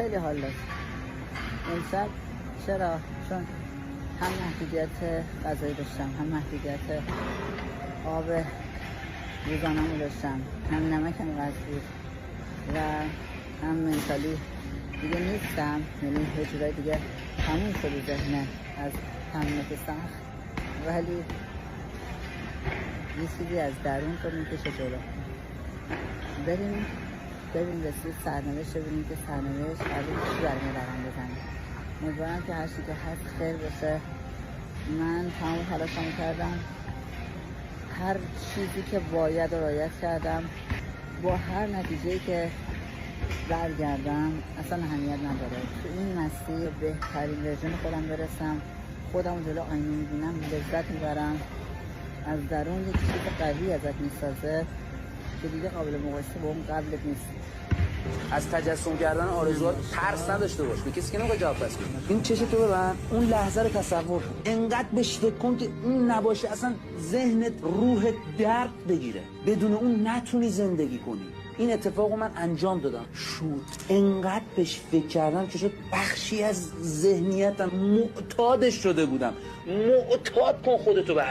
خیلی حال داشت. امشب چرا؟ چون هم محدودیت غذایی داشتم، هم محدودیت آب روزانه‌مو داشتم، هم نمکم قطع بود و هم منتالی دیگه نیستم، یعنی یه جورایی دیگه تموم شده ذهنه از تمرینات سخت، ولی یه چیزی از درون تو میکشه جلو. بریم رسید سرنوشت، ببینیم که سرنوشت قراره چی برای ما رقم بزنه. امیدوارم که هر چی که هست خیر باشه. من تمام تلاشمو کردم، هر چیزی که باید رعایت کردم، با هر نتیجه‌ای که برگردم اصلا اهمیت نداره. تو این مسیر بهترین ورژن خودم برسم، خودم جلو آینه میبینم، لذت میبرم، از درون یک چیز قوی ازت میسازه که دیگه قابل مقایسه با اون قبلت نیست. از تجسم کردن آرزوات ترس نداشته باش. به کسی که نمیخواد جواب پس بدی. این چش تو ببن، اون لحظه رو تصور کن، انقدر بهش فکر کن که اون نباشه اصلا ذهنت روحت درد بگیره، بدون اون نتونی زندگی کنی. این اتفاقو من انجام دادم. شد انقدر بهش فکر کردم که شد بخشی از ذهنیتم، معتادش شده بودم. معتاد کن خودتو به